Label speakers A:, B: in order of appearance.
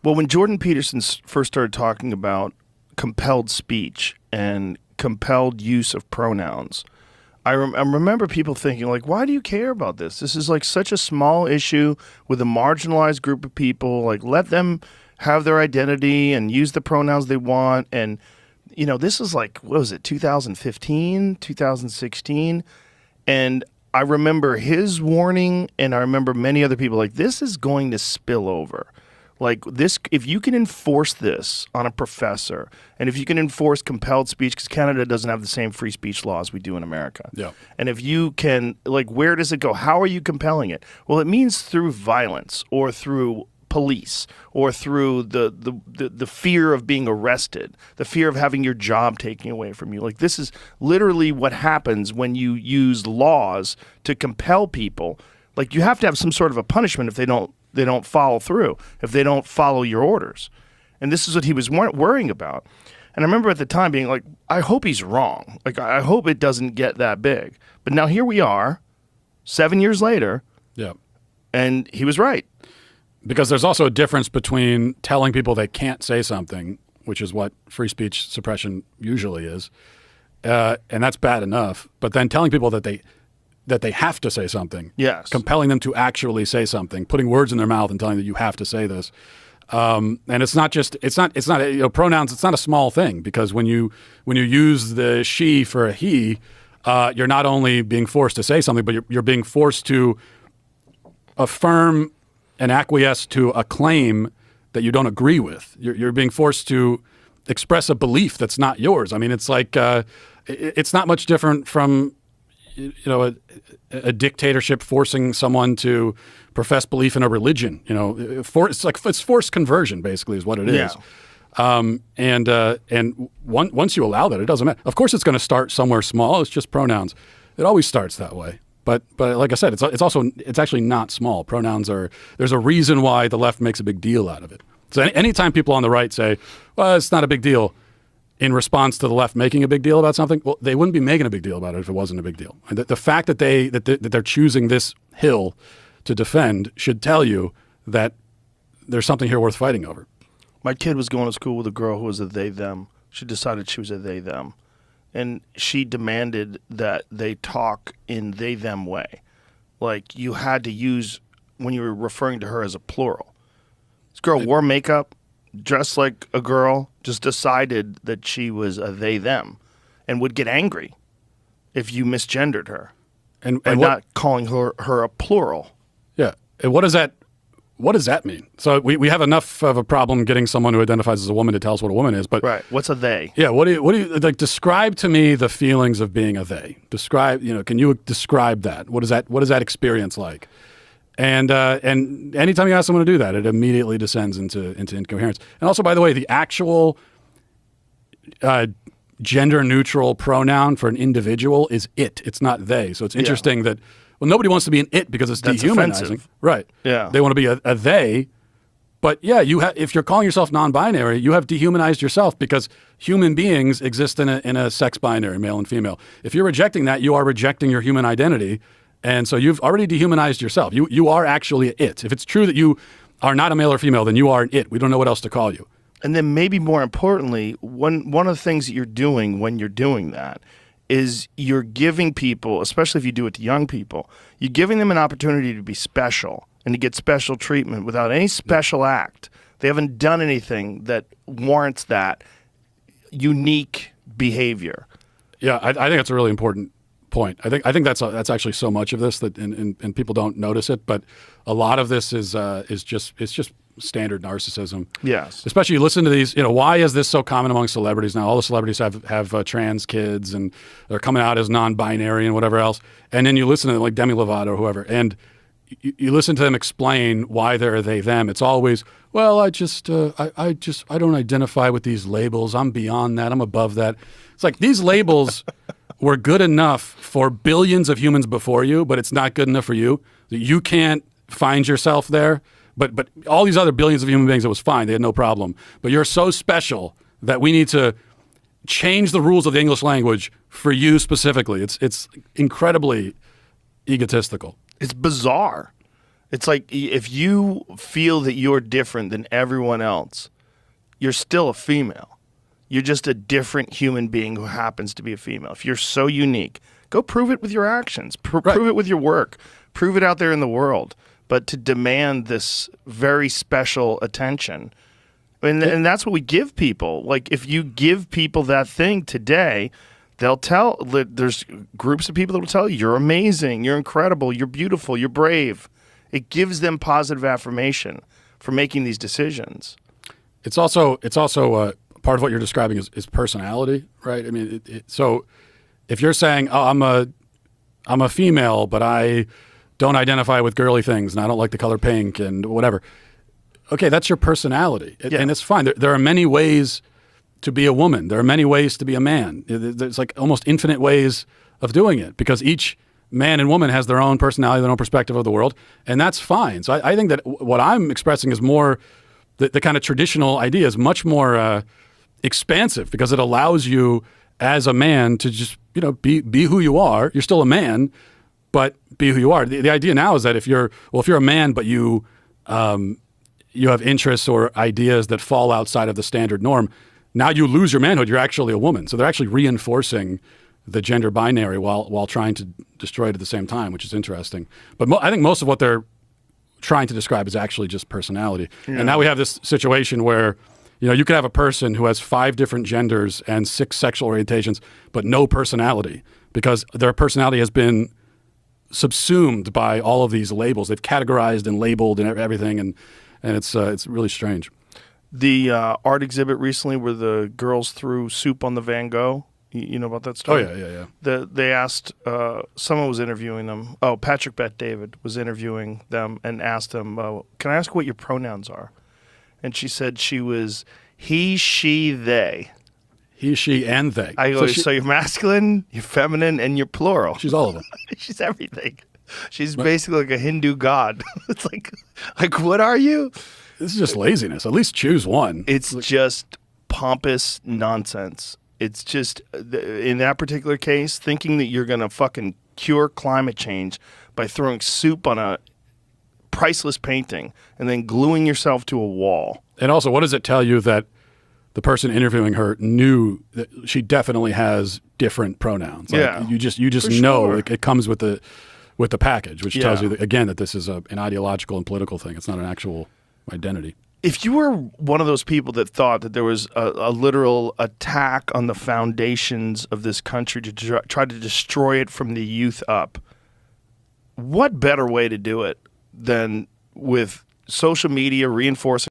A: Well, when Jordan Peterson first started talking about compelled speech and compelled use of pronouns, I remember people thinking, like, why do you care about this? This is like such a small issue with a marginalized group of people. Like, let them have their identity and use the pronouns they want. And, you know, this is like, what was it, 2015, 2016? And I remember his warning, and I remember many other people like, this is going to spill over. Like this, if you can enforce this on a professor, and if you can enforce compelled speech, because Canada doesn't have the same free speech laws we do in America.
B: Yeah.
A: And if you can, like, where does it go? How are you compelling it? Well, it means through violence or through police or through the fear of being arrested, the fear of having your job taken away from you. Like, this is literally what happens when you use laws to compel people. Like, you have to have some sort of a punishment if they don't follow through, if they don't follow your orders. And this is what he was worrying about. And I remember at the time being like, I hope he's wrong. Like, I hope it doesn't get that big. But now here we are, 7 years later,
B: yeah,
A: and he was right.
B: Because there's also a difference between telling people they can't say something, which is what free speech suppression usually is, and that's bad enough, but then telling people that they have to say something.
A: Yes.
B: Compelling them to actually say something, putting words in their mouth and telling them you have to say this. And it's not you know, pronouns. It's not a small thing, because when you use the she for a he, you're not only being forced to say something, but you're being forced to affirm and acquiesce to a claim that you don't agree with. You're being forced to express a belief that's not yours. I mean, it's like it's not much different from, you know, a dictatorship forcing someone to profess belief in a religion. You know, it's forced conversion, basically, is what it is. And once you allow that, it doesn't matter. Of course, it's going to start somewhere small. It's just pronouns. It always starts that way. But like I said, it's actually not small. Pronouns there's a reason why the left makes a big deal out of it. So anytime people on the right say, well, it's not a big deal, in response to the left making a big deal about something, well, they wouldn't be making a big deal about it if it wasn't a big deal. And the fact that they're choosing this hill to defend should tell you that there's something here worth fighting over.
A: My kid was going to school with a girl who was a they, them. She decided she was a they, them. And she demanded that they talk in they, them way. Like, you had to use, when you were referring to her as a plural. This girl wore makeup, dressed like a girl, just decided that she was a they, them, and would get angry if you misgendered her and not calling her a plural.
B: Yeah. And what does that mean? So we have enough of a problem getting someone who identifies as a woman to tell us what a woman is, but
A: right. What's a they?
B: Yeah. What do you like? Describe to me the feelings of being a they. Describe. You know, can you describe that? What is that experience like? And anytime you ask someone to do that, it immediately descends into incoherence. And also, by the way, the actual gender neutral pronoun for an individual is it. It's not they. So it's interesting that. Well, nobody wants to be an it because it's dehumanizing.
A: Offensive.
B: Right.
A: Yeah.
B: They want to be a they. But yeah, if you're calling yourself non-binary, you have dehumanized yourself, because human beings exist in a sex binary, male and female. If you're rejecting that, you are rejecting your human identity. And so you've already dehumanized yourself. You are actually an it. If it's true that you are not a male or female, then you are an it. We don't know what else to call you.
A: And then maybe more importantly, one of the things that you're doing when you're doing that is you're giving people, especially if you do it to young people, you're giving them an opportunity to be special and to get special treatment without any special act. They haven't done anything that warrants that unique behavior.
B: Yeah, I think that's a really important point. I think that's actually so much of this that and people don't notice it, but a lot of this is just standard narcissism.
A: Yes.
B: Especially you listen to these, you know, why is this so common among celebrities now? All the celebrities have trans kids and they're coming out as non-binary and whatever else. And then you listen to them like Demi Lovato or whoever, and you listen to them explain why they're they, them. It's always, well, I don't identify with these labels. I'm beyond that. I'm above that. It's like these labels were good enough for billions of humans before you, but it's not good enough for you. You can't find yourself there. But all these other billions of human beings, it was fine. They had no problem. But you're so special that we need to change the rules of the English language for you specifically. It's incredibly egotistical.
A: It's bizarre. It's like if you feel that you're different than everyone else, you're still a female. You're just a different human being who happens to be a female. If you're so unique, go prove it with your actions. Prove it with your work. Prove it out there in the world. But to demand this very special attention, and that's what we give people. Like, if you give people that thing today, they'll tell, there's groups of people that will tell you, you're amazing, you're incredible, you're beautiful, you're brave. It gives them positive affirmation for making these decisions.
B: It's also part of what you're describing is personality, right? I mean, so if you're saying, oh, I'm a female, but I don't identify with girly things and I don't like the color pink and whatever. Okay, that's your personality, and it's fine. There are many ways to be a woman. There are many ways to be a man. There's like almost infinite ways of doing it because each man and woman has their own personality, their own perspective of the world, and that's fine. So I think that what I'm expressing is more the kind of traditional idea is much more expansive because it allows you as a man to just be who you are. You're still a man, but be who you are. The idea now is that if you're a man, but you have interests or ideas that fall outside of the standard norm, now you lose your manhood. You're actually a woman. So they're actually reinforcing the gender binary while trying to destroy it at the same time, which is interesting. But I think most of what they're trying to describe is actually just personality. Yeah. And now we have this situation where you could have a person who has 5 different genders and 6 sexual orientations, but no personality because their personality has been subsumed by all of these labels. They've categorized and labeled and everything, and it's really strange. The
A: art exhibit recently where the girls threw soup on the Van Gogh. You know about that story?
B: Oh, yeah.
A: They asked, someone was interviewing them. Oh, Patrick Bet-David was interviewing them and asked them, can I ask what your pronouns are? And she said she was he, she, they.
B: He, she, and they.
A: I go, so you're masculine, you're feminine, and you're plural.
B: She's all of them.
A: She's everything. She's basically like a Hindu god. It's like what are you?
B: This is just laziness. At least choose one.
A: It's just pompous nonsense. It's just, in that particular case, thinking that you're going to fucking cure climate change by throwing soup on a priceless painting and then gluing yourself to a wall.
B: And also, what does it tell you that the person interviewing her knew that she definitely has different pronouns? Like,
A: yeah,
B: you just know sure. It comes with the package, which tells you that, again, that this is an ideological and political thing. It's not an actual identity.
A: If you were one of those people that thought that there was a literal attack on the foundations of this country to try to destroy it from the youth up, what better way to do it than with social media reinforcing